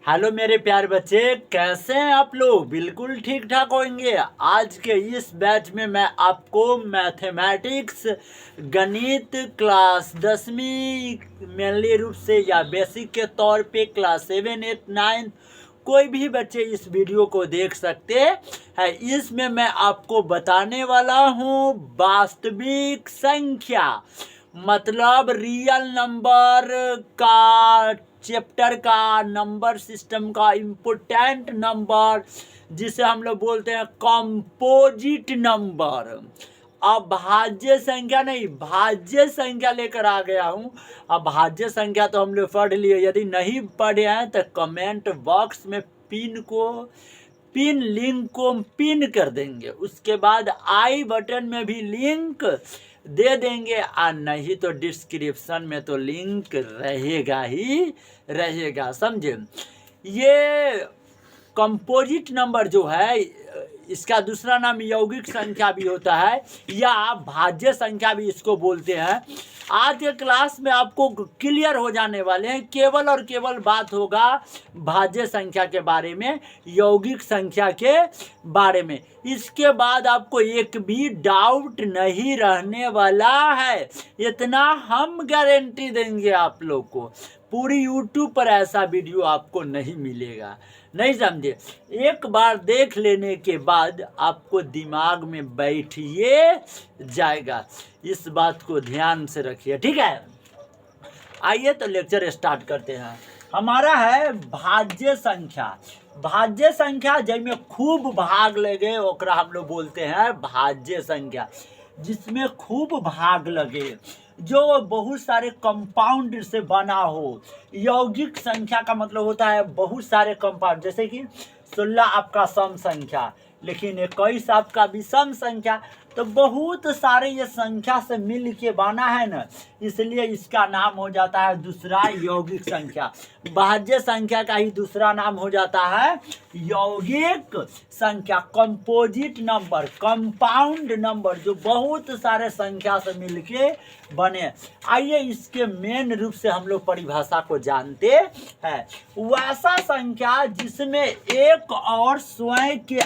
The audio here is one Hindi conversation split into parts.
हेलो मेरे प्यारे बच्चे, कैसे हैं आप लोग? बिल्कुल ठीक ठाक होंगे। आज के इस बैच में मैं आपको मैथमेटिक्स गणित क्लास 10वीं मेनली रूप से या बेसिक के तौर पे क्लास 7, 8, 9 कोई भी बच्चे इस वीडियो को देख सकते हैं। इसमें मैं आपको बताने वाला हूँ वास्तविक संख्या, मतलब रियल नंबर का चैप्टर का नंबर सिस्टम का इम्पोर्टेंट नंबर, जिसे हम लोग बोलते हैं कंपोजिट नंबर। अब भाज्य संख्या नहीं, भाज्य संख्या लेकर आ गया हूं। अब भाज्य संख्या तो हम लोग पढ़ लिए, यदि नहीं पढ़े हैं तो कमेंट बॉक्स में पिन लिंक को पिन कर देंगे। उसके बाद आई बटन में भी लिंक दे देंगे, और नहीं तो डिस्क्रिप्शन में तो लिंक रहेगा ही रहेगा, समझे। ये कंपोजिट नंबर जो है, इसका दूसरा नाम यौगिक संख्या भी होता है या भाज्य संख्या भी इसको बोलते हैं। आज के क्लास में आपको क्लियर हो जाने वाले हैं, केवल और केवल बात होगा भाज्य संख्या के बारे में, यौगिक संख्या के बारे में। इसके बाद आपको एक भी डाउट नहीं रहने वाला है, इतना हम गारंटी देंगे आप लोग को। पूरी यूट्यूब पर ऐसा वीडियो आपको नहीं मिलेगा, नहीं समझे। एक बार देख लेने के बाद आपको दिमाग में बैठिए जाएगा, इस बात को ध्यान से रखिए, ठीक है। आइए तो लेक्चर स्टार्ट करते हैं। हमारा है भाज्य संख्या। भाज्य संख्या जिसमें खूब भाग लगे ओकरा हम लोग बोलते हैं भाज्य संख्या। जिसमें खूब भाग लगे, जो बहुत सारे कंपाउंड से बना हो। यौगिक संख्या का मतलब होता है बहुत सारे कंपाउंड, जैसे कि 16 आपका सम संख्या, लेकिन 21 आपका विषम संख्या। तो बहुत सारे ये संख्या से मिल के बना है ना, इसलिए इसका नाम हो जाता है दूसरा यौगिक संख्या। भाज्य संख्या का ही दूसरा नाम हो जाता है यौगिक संख्या, कंपोजिट नंबर, कंपाउंड नंबर, जो बहुत सारे संख्या से मिलके बने। आइए इसके मेन रूप से हम लोग परिभाषा को जानते हैं। वैसा संख्या जिसमें एक और स्वयं के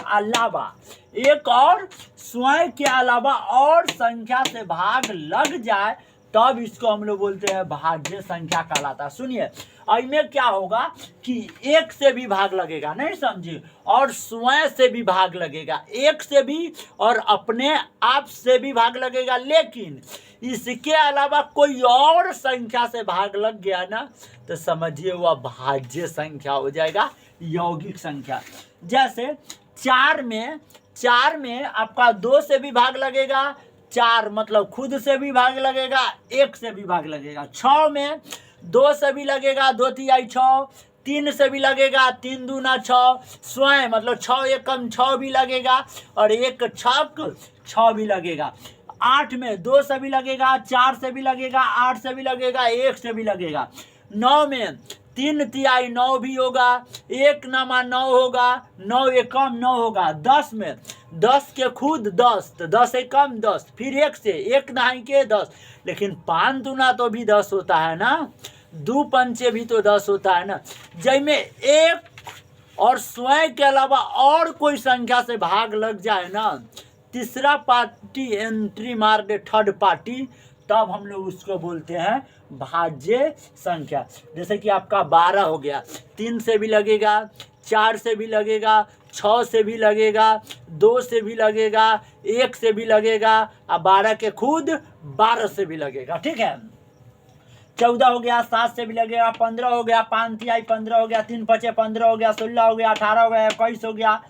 अलावा और संख्या से भाग लग जाए, तब इसको हम लोग बोलते हैं भाज्य संख्या कहलाता है। सुनिए, इसमें क्या होगा कि एक से भी भाग लगेगा, नहीं समझिए, और स्वयं से भी भाग लगेगा, एक से भी और अपने आप से भी भाग लगेगा। लेकिन इसके अलावा कोई और संख्या से भाग लग गया ना, तो समझिए वह भाज्य संख्या हो जाएगा, यौगिक संख्या। जैसे चार में आपका 2 से भी भाग लगेगा, 4 मतलब खुद से भी भाग लगेगा, 1 से भी भाग लगेगा। 6 में 2 से भी लगेगा, 2 तिहाई 6, 3 से भी लगेगा, 3 दूना 6, स्वयं मतलब 6 एकम 6 भी लगेगा, और 1 छक 6 भी लगेगा। 8 में 2 से भी लगेगा, 4 से भी लगेगा, 8 से भी लगेगा, 1 से भी लगेगा। 9 में 3 तिहाई 9 भी होगा, 1 नामा 9 होगा, 9 एकम 9 होगा। 10 में 10 के खुद 10, तो 10 एकम 10, फिर 1 से 1 नहाई के 10, लेकिन 5 दूना तो भी 10 होता है ना, 2 पंचे भी तो 10 होता है ना। जिसमें एक और स्वयं के अलावा और कोई संख्या से भाग लग जाए ना, तीसरा पार्टी एंट्री मार दे, थर्ड पार्टी, तब हम लोग उसको बोलते हैं भाज्य संख्या। जैसे कि आपका 12 हो गया, 3 से भी लगेगा, 4 से भी लगेगा, 6 से भी लगेगा, 2 से भी लगेगा, 1 से भी लगेगा, और 12 के खुद 12 से भी लगेगा, ठीक है। 14 हो गया, 7 से भी लगेगा, 15 हो गया, 5 तिहाई 15 हो गया, 3 पचे 15 हो गया, 16 हो गया, 18 हो गया, 21 हो गया,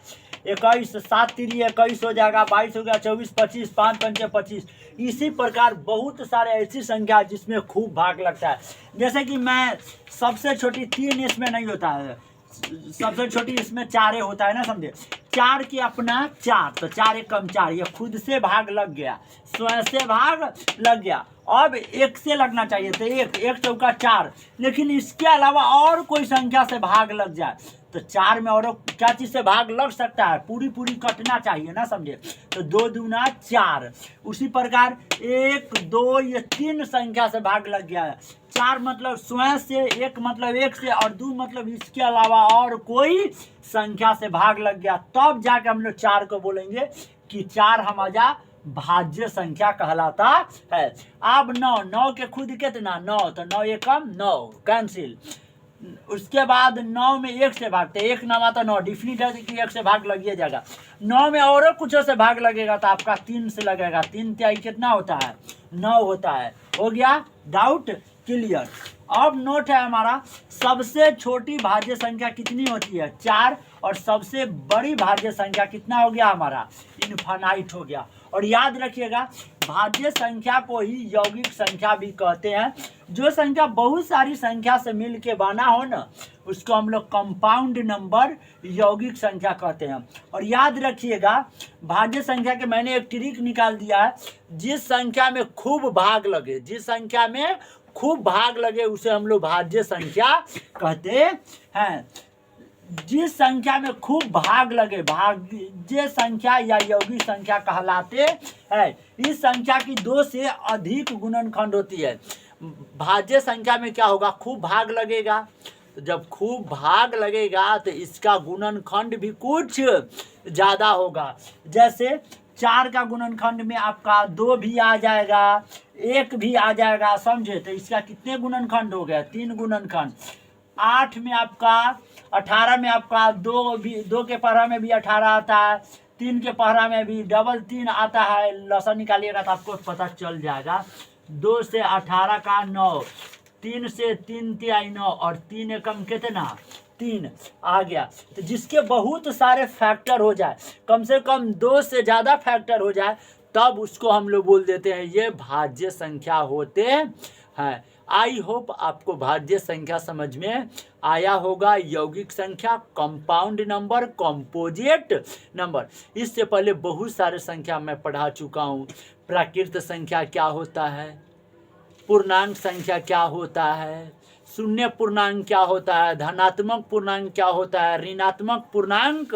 21 7 तिरी 21 हो जाएगा, 22 हो गया, 24 25, 5 पंचे 25। इसी प्रकार बहुत सारे ऐसी संख्या जिसमें खूब भाग लगता है। जैसे कि मैं सबसे छोटी 3 इसमें नहीं होता है, सबसे छोटी इसमें 4 होता है ना, समझे। 4 की अपना 4, तो 4 एकम 4, ये खुद से भाग लग गया, स्वयं से भाग लग गया। अब एक से लगना चाहिए, तो एक चौका 4, लेकिन इसके अलावा और कोई संख्या से भाग लग जाए तो 4 में और क्या चीज़ से भाग लग सकता है, पूरी कटना चाहिए ना, समझे। तो 2 दूना 4। उसी प्रकार 1 2 ये 3 संख्या से भाग लग गया है। 4 मतलब स्वयं से, 1 मतलब 1 से, और 2 मतलब इसके अलावा और कोई संख्या से भाग लग गया, तब जाके हम लोग 4 को बोलेंगे कि 4 हमारा भाज्य संख्या कहलाता है। अब 9 के खुद कितना 9, तो 9 एकम 9 कैंसिल। उसके बाद 9 में 1 से भागते, 1 9 तो 9 डिफिनिट है कि 1 से भाग लगिए जाएगा। 9 में और कुछ से भाग लगेगा तो आपका 3 से लगेगा, 3 त्याई कितना होता है 9 होता है। हो गया डाउट क्लियर। अब नोट है हमारा, सबसे छोटी भाज्य संख्या कितनी होती है 4, और सबसे बड़ी भाज्य संख्या कितना हो गया हमारा इनफाइनाइट हो गया। और याद रखिएगा भाज्य संख्या को ही यौगिक संख्या भी कहते हैं। जो संख्या बहुत सारी संख्या से मिल के बना हो ना, उसको हम लोग कंपाउंड नंबर यौगिक संख्या कहते हैं। और याद रखिएगा भाज्य संख्या के मैंने एक ट्रिक निकाल दिया है, जिस संख्या में खूब भाग लगे, जिस संख्या में खूब भाग लगे उसे हम लोग भाज्य संख्या कहते हैं। जिस संख्या में खूब भाग लगे भाज्य संख्या या यौगिक संख्या कहलाते हैं। इस संख्या की 2 से अधिक गुणनखंड होती है। भाज्य संख्या में क्या होगा, खूब भाग लगेगा, तो जब खूब भाग लगेगा तो इसका गुणनखंड भी कुछ ज़्यादा होगा। जैसे 4 का गुणनखंड में आपका 2 भी आ जाएगा, 1 भी आ जाएगा, समझे। तो इसका कितने गुणनखंड हो गया 3 गुणनखंड। 8 में आपका 18 में आपका 2 के पहरा में भी 18 आता है, 3 के पहरा में भी डबल 3 आता है। लसन निकालिएगा तो आपको पता चल जाएगा। 2 से 18 का 9, 3 से 3 तिहाई 9, और 3 एकम कितना 3 आ गया। तो जिसके बहुत सारे फैक्टर हो जाए, कम से कम 2 से ज़्यादा फैक्टर हो जाए, तब उसको हम लोग बोल देते हैं ये भाज्य संख्या होते हैं। आई होप आपको भाज्य संख्या समझ में आया होगा। यौगिक संख्या, कंपाउंड नंबर, कंपोजिट नंबर, इससे पहले बहुत सारे संख्या मैं पढ़ा चुका हूँ। प्राकृत संख्या क्या होता है, पूर्णांक संख्या क्या होता है, शून्य पूर्णांक क्या होता है, धनात्मक पूर्णांक क्या होता है, ऋणात्मक पूर्णांक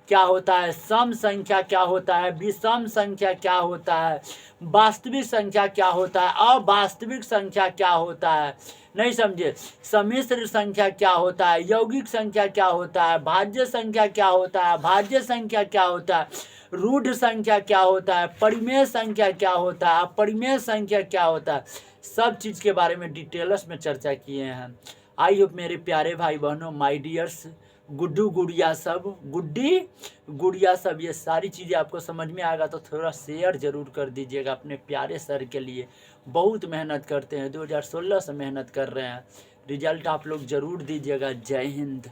क्या होता है, सम संख्या क्या होता है, विषम संख्या क्या होता है, वास्तविक संख्या क्या होता है, अवास्तविक संख्या क्या होता है, नहीं समझे, सम्मिश्र संख्या क्या होता है, यौगिक संख्या क्या होता है, भाज्य संख्या क्या होता है, भाज्य संख्या क्या होता है, रूढ़ संख्या क्या होता है, परिमेय संख्या क्या होता है, अपरिमेय संख्या क्या होता है, सब चीज़ के बारे में डिटेल्स में चर्चा किए हैं। आई होप मेरे प्यारे भाई बहनों, माय डियर्स, गुड्डू गुड़िया सब, गुड्डी गुड़िया सब, ये सारी चीज़ें आपको समझ में आएगा तो थोड़ा शेयर ज़रूर कर दीजिएगा अपने प्यारे सर के लिए। बहुत मेहनत करते हैं, 2016 से मेहनत कर रहे हैं, रिजल्ट आप लोग ज़रूर दीजिएगा। जय हिंद।